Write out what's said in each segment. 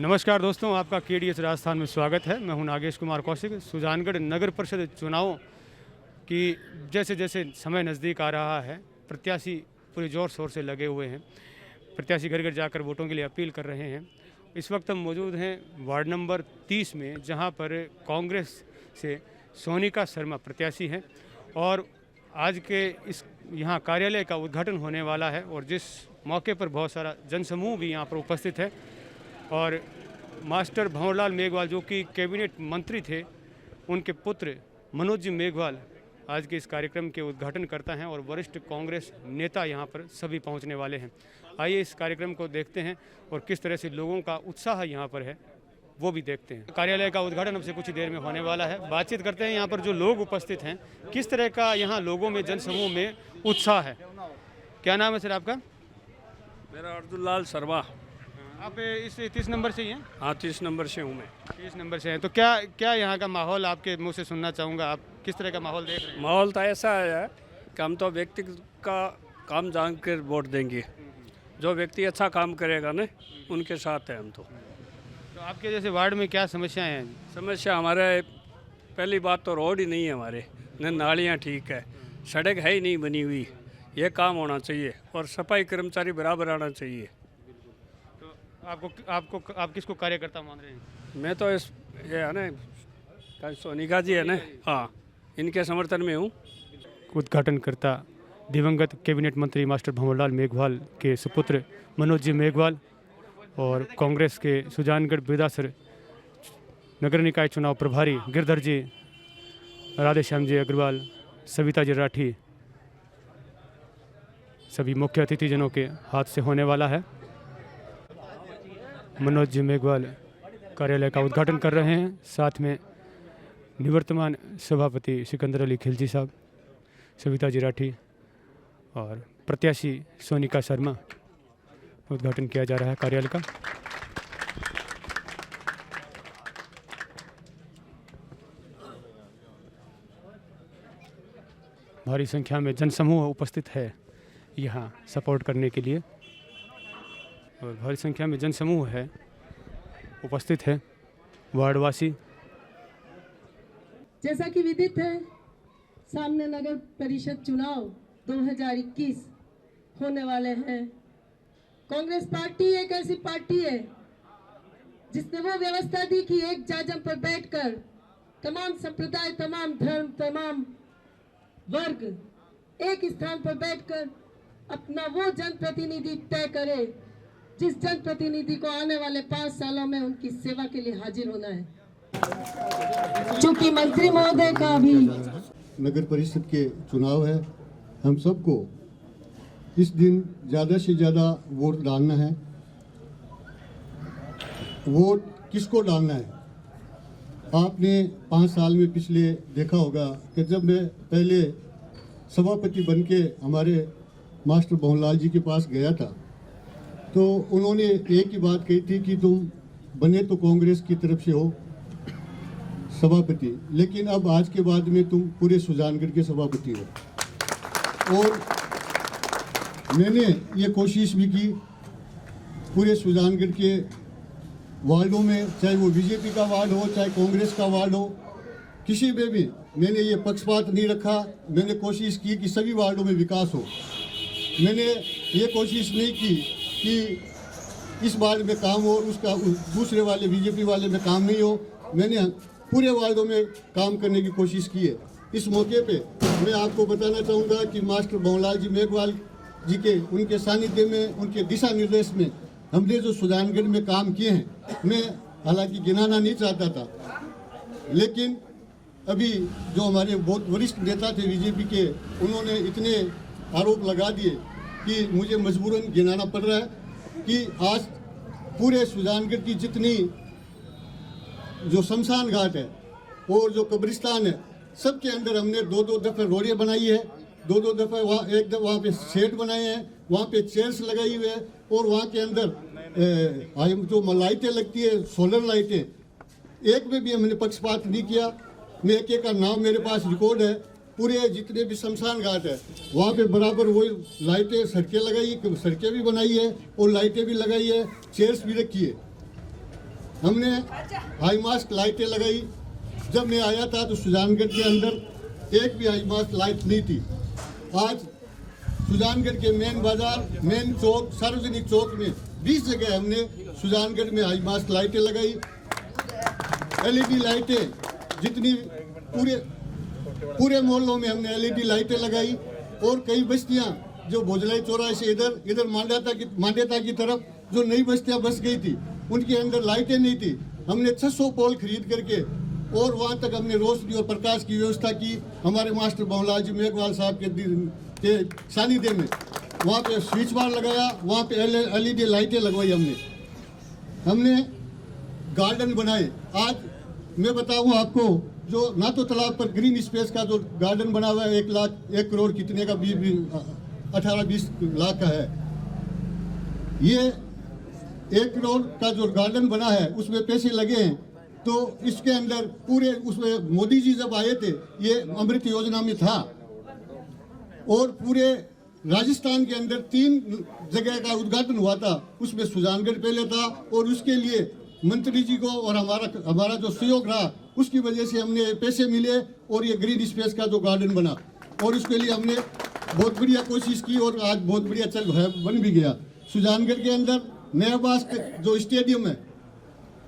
नमस्कार दोस्तों, आपका KDS राजस्थान में स्वागत है। मैं हूं नागेश कुमार कौशिक। सुजानगढ़ नगर परिषद चुनावों की जैसे जैसे समय नज़दीक आ रहा है, प्रत्याशी पूरे ज़ोर शोर से लगे हुए हैं। प्रत्याशी घर घर जाकर वोटों के लिए अपील कर रहे हैं। इस वक्त हम मौजूद हैं वार्ड नंबर 30 में, जहां पर कांग्रेस से सोनिका शर्मा प्रत्याशी हैं और आज के इस यहाँ कार्यालय का उद्घाटन होने वाला है और जिस मौके पर बहुत सारा जनसमूह भी यहाँ पर उपस्थित है और मास्टर भंवरलाल मेघवाल जो कि कैबिनेट मंत्री थे, उनके पुत्र मनोज जी मेघवाल आज के इस कार्यक्रम के उद्घाटन करता हैं और वरिष्ठ कांग्रेस नेता यहाँ पर सभी पहुँचने वाले हैं। आइए इस कार्यक्रम को देखते हैं और किस तरह से लोगों का उत्साह यहाँ पर है वो भी देखते हैं। कार्यालय का उद्घाटन अब से कुछ देर में होने वाला है। बातचीत करते हैं यहाँ पर जो लोग उपस्थित हैं, किस तरह का यहाँ लोगों में जनसमूह में उत्साह है। क्या नाम है सर आपका? मेरा अर्जुनलाल शर्मा। आप इस 30 नंबर से ही हैं? हाँ, 30 नंबर से हूँ मैं। 30 नंबर से हैं, तो क्या यहाँ का माहौल आपके मुंह से सुनना चाहूँगा। आप किस तरह का माहौल देख रहे हैं? माहौल तो ऐसा है कि हम तो व्यक्ति का काम जान कर वोट देंगे। जो व्यक्ति अच्छा काम करेगा ना, उनके साथ है हम तो आपके जैसे वार्ड में क्या समस्याएं हैं? समस्या हमारे पहली बात तो रोड ही नहीं है हमारे, न नालियाँ ठीक है, सड़क है ही नहीं बनी हुई। ये काम होना चाहिए और सफाई कर्मचारी बराबर आना चाहिए। आप किसको कार्यकर्ता मान रहे हैं? मैं तो इस ये है ना सोनिका जी है ना, हाँ, इनके समर्थन में हूँ। उद्घाटनकर्ता दिवंगत कैबिनेट मंत्री मास्टर भंवरलाल मेघवाल के सुपुत्र मनोज जी मेघवाल और कांग्रेस के सुजानगढ़ बिरदासर नगर निकाय चुनाव प्रभारी गिरधर जी, राधेश्याम जी अग्रवाल, सविता जी राठी, सभी मुख्य अतिथिजनों के हाथ से होने वाला है। मनोज जी मेघवाल कार्यालय का उद्घाटन कर रहे हैं, साथ में निवर्तमान सभापति सिकंदर अली खिलजी साहब, सविता जी राठी और प्रत्याशी सोनिका शर्मा। उद्घाटन किया जा रहा है कार्यालय का। भारी संख्या में जनसमूह उपस्थित है यहाँ सपोर्ट करने के लिए और भारी संख्या में जनसमूह है उपस्थित है वार्डवासी। जैसा कि विदित है, सामने नगर परिषद चुनाव 2021 होने वाले हैं। कांग्रेस पार्टी एक ऐसी पार्टी है जिसने वो व्यवस्था दी कि एक जाजम पर बैठकर तमाम संप्रदाय, तमाम धर्म, तमाम वर्ग एक स्थान पर बैठकर अपना वो जनप्रतिनिधि तय करे जिस जनप्रतिनिधि को आने वाले 5 सालों में उनकी सेवा के लिए हाजिर होना है। चूंकि मंत्री महोदय का भी नगर परिषद के चुनाव है, हम सबको इस दिन ज़्यादा से ज़्यादा वोट डालना है। वोट किसको डालना है? आपने 5 साल में पिछले देखा होगा कि जब मैं पहले सभापति बनके हमारे मास्टर भंवरलाल जी के पास गया था तो उन्होंने एक ही बात कही थी कि तुम बने तो कांग्रेस की तरफ से हो सभापति, लेकिन अब आज के बाद में तुम पूरे सुजानगढ़ के सभापति हो। और मैंने ये कोशिश भी की पूरे सुजानगढ़ के वार्डों में, चाहे वो बीजेपी का वार्ड हो चाहे कांग्रेस का वार्ड हो, किसी में भी मैंने ये पक्षपात नहीं रखा। मैंने कोशिश की कि सभी वार्डों में विकास हो। मैंने ये कोशिश नहीं की कि इस वार्ड में काम हो उसका दूसरे वाले बीजेपी वाले में काम नहीं हो। मैंने पूरे वार्डों में काम करने की कोशिश की है। इस मौके पे मैं आपको बताना चाहूँगा कि मास्टर भंवरलाल जी मेघवाल जी के उनके सानिध्य में, उनके दिशा निर्देश में हमने जो सुजानगढ़ में काम किए हैं, मैं हालांकि गिनाना नहीं चाहता था, लेकिन अभी जो हमारे बहुत वरिष्ठ नेता थे बीजेपी के, उन्होंने इतने आरोप लगा दिए कि मुझे मजबूरन गिनाना पड़ रहा है कि आज पूरे सुजानगढ़ की जितनी जो शमशान घाट है और जो कब्रिस्तान है, सबके अंदर हमने 2-2 दफ़े रोड़े बनाई है, 2-2 दफ़े वहाँ पे शेड बनाए हैं, वहाँ पे चेयर्स लगाई हुई है और वहाँ के अंदर जो लाइटें लगती है, सोलर लाइटें, एक में भी हमने पक्षपात नहीं किया। मैं एक का नाम मेरे पास रिकॉर्ड है। पूरे जितने भी शमशान घाट है वहाँ पे बराबर वही लाइटें, सड़कें लगाई, सड़कें भी बनाई है और लाइटें भी लगाई है, चेयर्स भी रखी है। हमने हाई मास्ट लाइटें लगाई। जब मैं आया था तो सुजानगढ़ के अंदर एक भी हाई मास्ट लाइट नहीं थी। आज सुजानगढ़ के मेन बाजार, मेन चौक, सार्वजनिक चौक में 20 जगह हमने सुजानगढ़ में हाई मास्ट लाइटें लगाई। LED लाइटें जितनी पूरे मोहल्लों में हमने LED लाइटें लगाई। और कई बस्तियां जो भोजलाई चौराहे से इधर मांडेता की तरफ जो नई बस्तियां बस गई थी, उनके अंदर लाइटें नहीं थी। हमने 600 पोल खरीद करके और वहां तक हमने रोशनी और प्रकाश की व्यवस्था की। हमारे मास्टर भंवरलाल जी मेघवाल साहब के सानिध्य में वहाँ पे स्विच बार लगाया, वहाँ पे LED लाइटें लगवाई। हमने गार्डन बनाए। आज मैं बताऊँ आपको, जो ना तो तालाब पर ग्रीन स्पेस का जो गार्डन बना हुआ है 1 करोड़ कितने का, 18-20 लाख का है। ये 1 करोड़ का जो गार्डन बना है उसमें पैसे लगे हैं। तो इसके अंदर पूरे उसमें मोदी जी जब आए थे, ये अमृत योजना में था। और पूरे राजस्थान के अंदर 3 जगह का उद्घाटन हुआ था, उसमें सुजानगढ़ पहले था। और उसके लिए मंत्री जी को और हमारा जो सहयोग रहा, उसकी वजह से हमने पैसे मिले और ये ग्रीन स्पेस का जो गार्डन बना। और उसके लिए हमने बहुत बढ़िया कोशिश की और आज बहुत बढ़िया बन भी गया। सुजानगढ़ के अंदर नया बास जो स्टेडियम है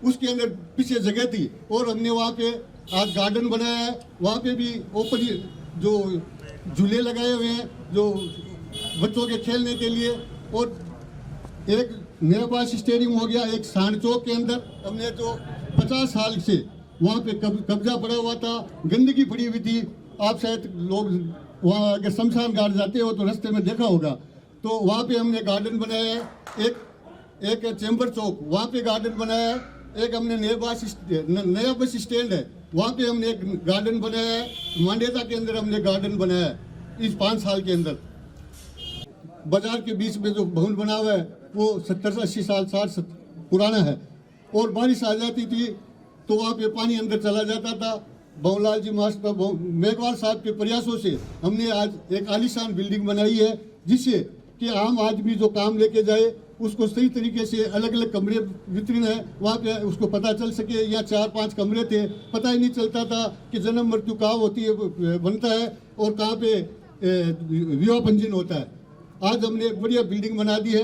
उसके अंदर पीछे जगह थी और हमने वहाँ पे आज गार्डन बनाया है। वहाँ पे भी ओपन जो झूले लगाए हुए हैं जो बच्चों के खेलने के लिए। और एक नया बास स्टेडियम हो गया। एक सांड चौक के अंदर हमने जो 50 साल से वहाँ पे कब्जा पड़ा हुआ था, गंदगी पड़ी हुई थी। आप शायद लोग वहाँ अगर शमशान घाट जाते हो तो रास्ते में देखा होगा, तो वहाँ पे हमने गार्डन बनाया है। एक चैम्बर चौक, वहाँ पे गार्डन बनाया है। एक हमने नया बस स्टैंड है, वहाँ पे हमने एक गार्डन बनाया है। मांडेता के अंदर हमने गार्डन बनाया है इस 5 साल के अंदर। बाजार के बीच में जो भवन बना हुआ है वो 70-80 साल 60 पुराना है। और बारिश आ जाती थी तो वहाँ पे पानी अंदर चला जाता था। भंवरलाल जी मास्टर मेघवाल साहब के प्रयासों से हमने आज एक आलीशान बिल्डिंग बनाई है, जिससे कि आम आदमी जो काम लेके जाए उसको सही तरीके से अलग अलग कमरे वितरण है वहाँ पे उसको पता चल सके। या 4-5 कमरे थे, पता ही नहीं चलता था कि जन्म मृत्यु कहाँ होती है बनता है और कहाँ पे विवाह पंजीयन होता है। आज हमने बढ़िया बिल्डिंग बना दी है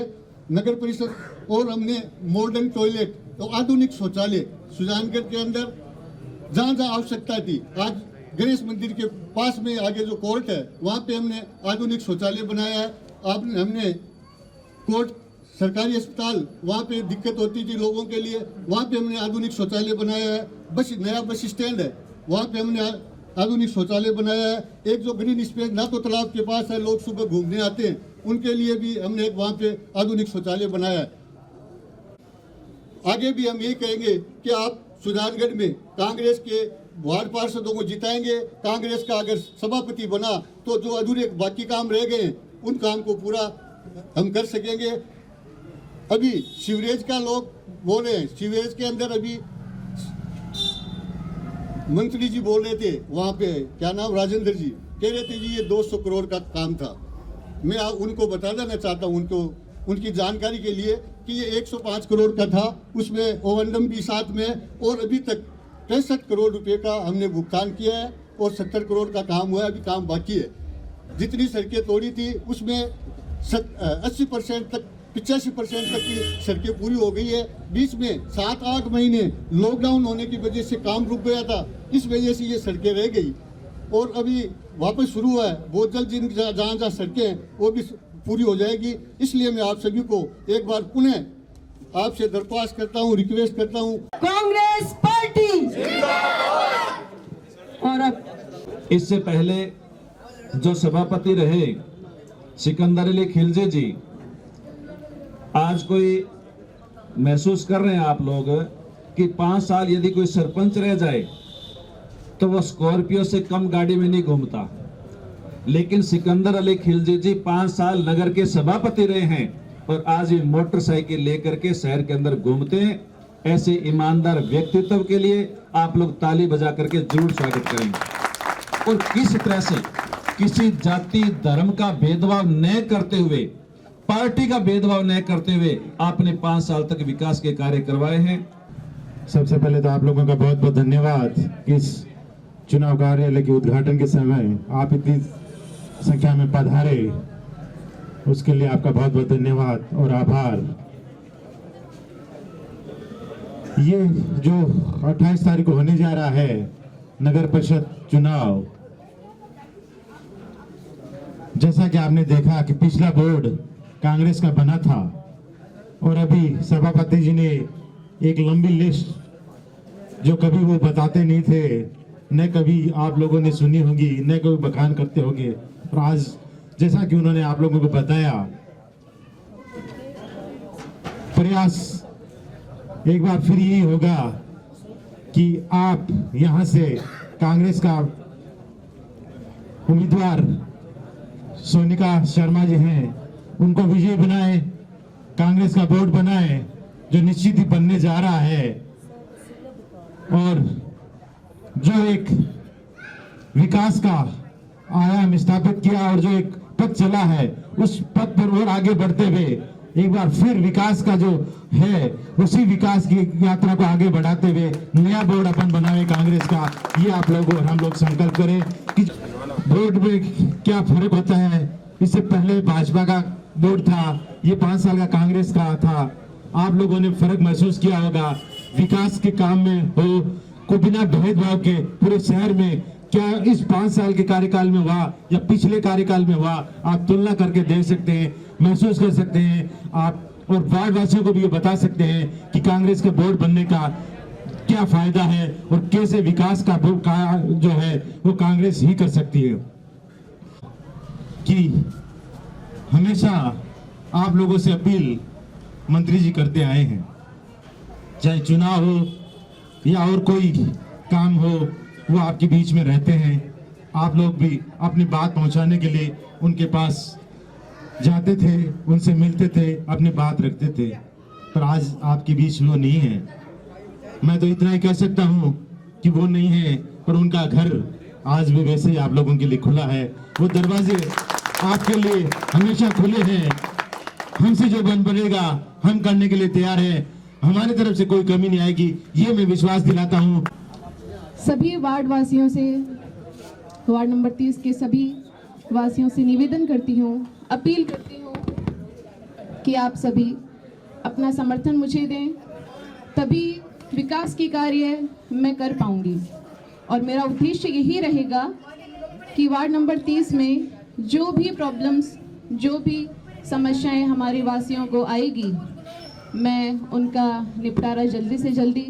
नगर परिषद। और हमने मॉडर्न टॉयलेट तो आधुनिक शौचालय सुजानगढ़ के अंदर जहाँ जहाँ आवश्यकता थी। आज गणेश मंदिर के पास में आगे जो कोर्ट है वहाँ पे हमने आधुनिक शौचालय बनाया है। हमने कोर्ट सरकारी अस्पताल वहाँ पे दिक्कत होती थी लोगों के लिए, वहाँ पे हमने आधुनिक शौचालय बनाया है। नया बस स्टैंड है, वहाँ पे हमने आधुनिक शौचालय बनाया है। एक जो ग्रीन स्पेस ना तो तालाब के पास है, लोग सुबह घूमने आते हैं, उनके लिए भी हमने वहाँ पे आधुनिक शौचालय बनाया है। आगे भी हम यही कहेंगे कि आप सुजानगढ़ में कांग्रेस के वार्ड पार्षदों को जिताएंगे। कांग्रेस का अगर सभापति बना तो जो अधूरे बाकी काम रह गए उन काम को पूरा हम कर सकेंगे। अभी सीवरेज का लोग बोल रहे हैं, सीवरेज के अंदर अभी मंत्री जी बोल रहे थे, वहाँ पे क्या नाम राजेंद्र जी कह रहे थे जी ये 200 करोड़ का काम था। मैं उनको बता देना चाहता हूँ उनकी जानकारी के लिए कि ये 105 करोड़ का था, उसमें ओवंडम भी साथ में। और अभी तक 65 करोड़ रुपए का हमने भुगतान किया है और 70 करोड़ का काम हुआ है, अभी काम बाकी है। जितनी सड़कें तोड़ी थी उसमें 80% तक 85% तक की सड़कें पूरी हो गई है। बीच में 7-8 महीने लॉकडाउन होने की वजह से काम रुक गया था, इस वजह से ये सड़कें रह गई और अभी वापस शुरू हुआ है। बहुत जल्द जहाँ जहाँ सड़कें हैं वो भी पूरी हो जाएगी। इसलिए मैं आप सभी को एक बार पुनः आपसे दरख्वास्त करता हूँ, रिक्वेस्ट करता हूँ, कांग्रेस पार्टी। और अब इससे पहले जो सभापति रहे सिकंदर अली खिलजी जी, आज कोई महसूस कर रहे हैं आप लोग कि 5 साल यदि कोई सरपंच रह जाए तो वो स्कॉर्पियो से कम गाड़ी में नहीं घूमता, लेकिन सिकंदर अली खिलजी जी 5 साल नगर के सभापति रहे हैं और आज भी मोटरसाइकिल लेकर के शहर के अंदर घूमते हैं। ऐसे ईमानदार व्यक्तित्व के लिए आप लोग ताली बजा करके जरूर स्वागत करेंगे। और किस तरह से किसी जाति धर्म का भेदभाव न करते हुए, पार्टी का भेदभाव न करते हुए आपने 5 साल तक विकास के कार्य करवाए हैं। सबसे पहले तो आप लोगों का बहुत बहुत धन्यवाद कि इस चुनाव कार्यालय के उद्घाटन के समय आप इतनी संख्या में पधारे, उसके लिए आपका बहुत बहुत धन्यवाद और आभार। ये जो 28 तारीख को होने जा रहा है नगर परिषद चुनाव, जैसा कि आपने देखा कि पिछला बोर्ड कांग्रेस का बना था और अभी सभापति जी ने एक लंबी लिस्ट जो कभी वो बताते नहीं थे, न कभी आप लोगों ने सुनी होगी, न कभी बखान करते होंगे, और आज जैसा कि उन्होंने आप लोगों को बताया, प्रयास एक बार फिर यही होगा कि आप यहां से कांग्रेस का उम्मीदवार सोनिका शर्मा जी हैं, उनको विजयी बनाए, कांग्रेस का बोर्ड बनाए जो निश्चित ही बनने जा रहा है, और जो एक विकास का आयाम स्थापित किया और जो एक पथ चला है उस पथ पर और आगे बढ़ते हुए एक बार फिर विकास का जो है उसी विकास की यात्रा को आगे बढ़ाते हुए नया बोर्ड अपन बनाए कांग्रेस का। ये आप लोग और हम लोग संकल्प करें कि बोर्ड में क्या फर्क होता है। इससे पहले भाजपा का बोर्ड था, ये 5 साल का कांग्रेस का था। आप लोगों ने फर्क महसूस किया होगा विकास के काम में हो को बिना भेदभाव के पूरे शहर में, क्या इस 5 साल के कार्यकाल में हुआ या पिछले कार्यकाल में हुआ, आप तुलना करके देख सकते हैं, महसूस कर सकते हैं आप, और वार्ड वासियों को भी ये बता सकते हैं कि कांग्रेस के बोर्ड बनने का क्या फायदा है और कैसे विकास का जो है वो कांग्रेस ही कर सकती है। कि हमेशा आप लोगों से अपील मंत्री जी करते आए हैं, चाहे चुनाव हो या और कोई काम हो, वो आपके बीच में रहते हैं। आप लोग भी अपनी बात पहुंचाने के लिए उनके पास जाते थे, उनसे मिलते थे, अपनी बात रखते थे, पर आज आपके बीच वो नहीं है। मैं तो इतना ही कह सकता हूं कि वो नहीं है, पर उनका घर आज भी वैसे ही आप लोगों के लिए खुला है। वो दरवाजे आपके लिए हमेशा खुले हैं। हमसे जो बनेगा हम करने के लिए तैयार हैं। हमारी तरफ से कोई कमी नहीं आएगी, ये मैं विश्वास दिलाता हूं। सभी वार्ड वासियों से, वार्ड नंबर 30 के सभी वासियों से निवेदन करती हूँ, अपील करती हूँ कि आप सभी अपना समर्थन मुझे दें, तभी विकास की कार्य मैं कर पाऊंगी। और मेरा उद्देश्य यही रहेगा कि वार्ड नंबर 30 में जो भी प्रॉब्लम्स, जो भी समस्याएं हमारे वासियों को आएगी, मैं उनका निपटारा जल्दी से जल्दी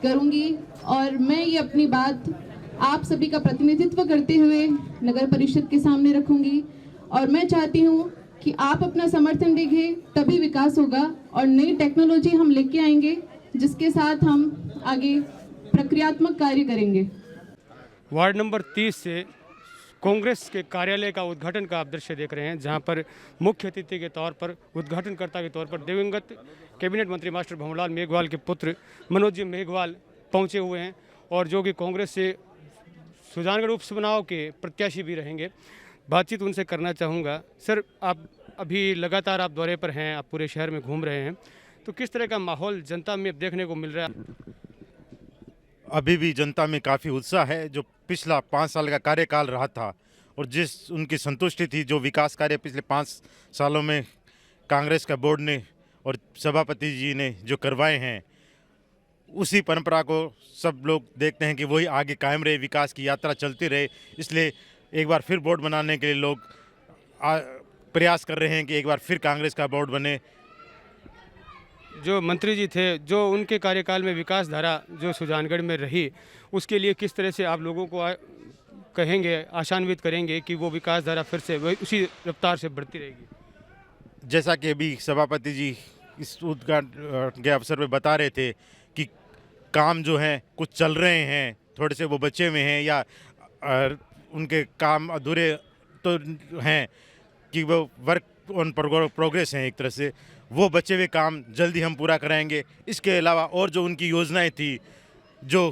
करूंगी। और मैं ये अपनी बात आप सभी का प्रतिनिधित्व करते हुए नगर परिषद के सामने रखूंगी, और मैं चाहती हूँ कि आप अपना समर्थन देंगे तभी विकास होगा, और नई टेक्नोलॉजी हम लेके आएंगे जिसके साथ हम आगे प्रक्रियात्मक कार्य करेंगे। वार्ड नंबर 30 से कांग्रेस के कार्यालय का उद्घाटन का आप दृश्य देख रहे हैं, जहां पर मुख्य अतिथि के तौर पर, उद्घाटनकर्ता के तौर पर दिवंगत कैबिनेट मंत्री मास्टर भंवरलाल मेघवाल के पुत्र मनोज जी मेघवाल पहुंचे हुए हैं, और जो कि कांग्रेस से सुजानगढ़ उपचुनाव के प्रत्याशी भी रहेंगे। बातचीत उनसे करना चाहूँगा। सर, आप अभी लगातार आप दौरे पर हैं, आप पूरे शहर में घूम रहे हैं, तो किस तरह का माहौल जनता में देखने को मिल रहा है? अभी भी जनता में काफ़ी उत्साह है। जो पिछला 5 साल का कार्यकाल रहा था और जिस उनकी संतुष्टि थी, जो विकास कार्य पिछले 5 सालों में कांग्रेस का बोर्ड ने और सभापति जी ने जो करवाए हैं, उसी परंपरा को सब लोग देखते हैं कि वही आगे कायम रहे, विकास की यात्रा चलती रहे। इसलिए एक बार फिर बोर्ड बनाने के लिए लोग प्रयास कर रहे हैं कि एक बार फिर कांग्रेस का बोर्ड बने। जो मंत्री जी थे, जो उनके कार्यकाल में विकास धारा जो सुजानगढ़ में रही, उसके लिए किस तरह से आप लोगों को कहेंगे, आशान्वित करेंगे कि वो विकास धारा फिर से वही उसी रफ्तार से बढ़ती रहेगी? जैसा कि अभी सभापति जी इस उद्घाटन के अवसर पर बता रहे थे कि काम जो हैं कुछ चल रहे हैं, थोड़े से वो बचे हुए हैं या उनके काम अधूरे तो हैं, कि वो वर्क ऑन प्रोग्रेस हैं एक तरह से, वो बचे हुए काम जल्दी हम पूरा कराएंगे। इसके अलावा और जो उनकी योजनाएं थी जो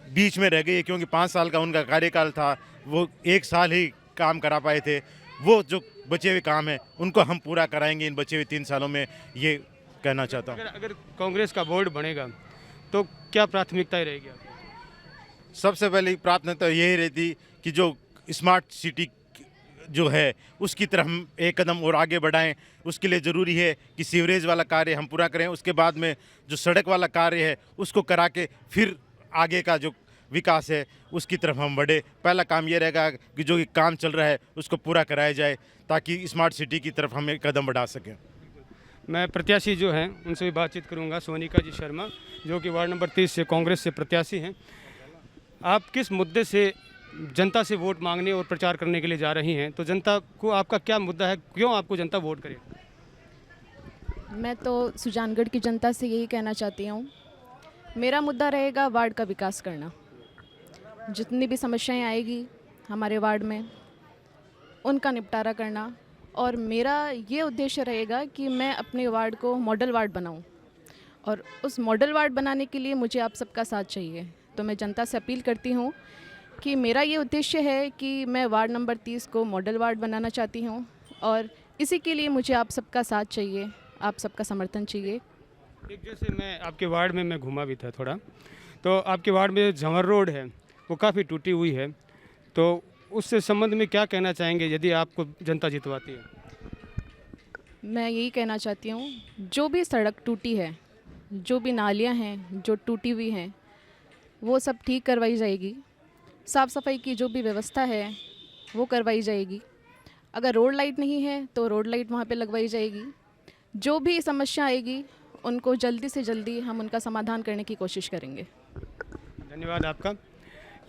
बीच में रह गई, क्योंकि 5 साल का उनका कार्यकाल था, वो 1 साल ही काम करा पाए थे, वो जो बचे हुए काम हैं उनको हम पूरा कराएंगे इन बचे हुए 3 सालों में, ये कहना चाहता हूँ। अगर कांग्रेस का बोर्ड बनेगा तो क्या प्राथमिकताएं रहेगी आपकी? सबसे पहली प्राथमिकता यही रहती कि जो स्मार्ट सिटी जो है उसकी तरफ हम एक कदम और आगे बढ़ाएं। उसके लिए ज़रूरी है कि सीवरेज वाला कार्य हम पूरा करें, उसके बाद में जो सड़क वाला कार्य है उसको करा के फिर आगे का जो विकास है उसकी तरफ हम बढ़े। पहला काम ये रहेगा कि जो ये काम चल रहा है उसको पूरा कराया जाए ताकि स्मार्ट सिटी की तरफ हम एक कदम बढ़ा सकें। मैं प्रत्याशी जो हैं उनसे भी बातचीत करूंगा। सोनिका जी शर्मा जो कि वार्ड नंबर 30 से कांग्रेस से प्रत्याशी हैं। आप किस मुद्दे से जनता से वोट मांगने और प्रचार करने के लिए जा रही हैं? तो जनता को आपका क्या मुद्दा है, क्यों आपको जनता वोट करे? मैं तो सुजानगढ़ की जनता से यही कहना चाहती हूँ, मेरा मुद्दा रहेगा वार्ड का विकास करना। जितनी भी समस्याएं आएगी हमारे वार्ड में उनका निपटारा करना, और मेरा ये उद्देश्य रहेगा कि मैं अपने वार्ड को मॉडल वार्ड बनाऊं, और उस मॉडल वार्ड बनाने के लिए मुझे आप सबका साथ चाहिए। तो मैं जनता से अपील करती हूँ कि मेरा ये उद्देश्य है कि मैं वार्ड नंबर 30 को मॉडल वार्ड बनाना चाहती हूँ, और इसी के लिए मुझे आप सबका साथ चाहिए, आप सबका समर्थन चाहिए। एक जैसे मैं आपके वार्ड में मैं घूमा भी था थोड़ा, तो आपके वार्ड में झंवर रोड है वो काफ़ी टूटी हुई है, तो उससे संबंध में क्या कहना चाहेंगे यदि आपको जनता जितवाती है? मैं यही कहना चाहती हूँ, जो भी सड़क टूटी है, जो भी नालियाँ हैं जो टूटी हुई हैं, वो सब ठीक करवाई जाएगी। साफ़ सफाई की जो भी व्यवस्था है वो करवाई जाएगी। अगर रोड लाइट नहीं है तो रोड लाइट वहाँ पे लगवाई जाएगी। जो भी समस्या आएगी उनको जल्दी से जल्दी हम उनका समाधान करने की कोशिश करेंगे। धन्यवाद आपका।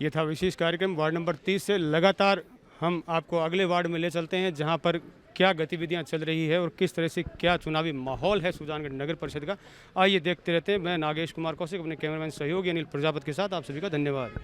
ये था विशेष कार्यक्रम वार्ड नंबर 30 से। लगातार हम आपको अगले वार्ड में ले चलते हैं जहां पर क्या गतिविधियां चल रही है और किस तरह से क्या चुनावी माहौल है सुजानगढ़ नगर परिषद का। आइए देखते रहते हैं। मैं नागेश कुमार कौशिक अपने कैमरामैन सहयोगी अनिल प्रजापति के साथ आप सभी का धन्यवाद।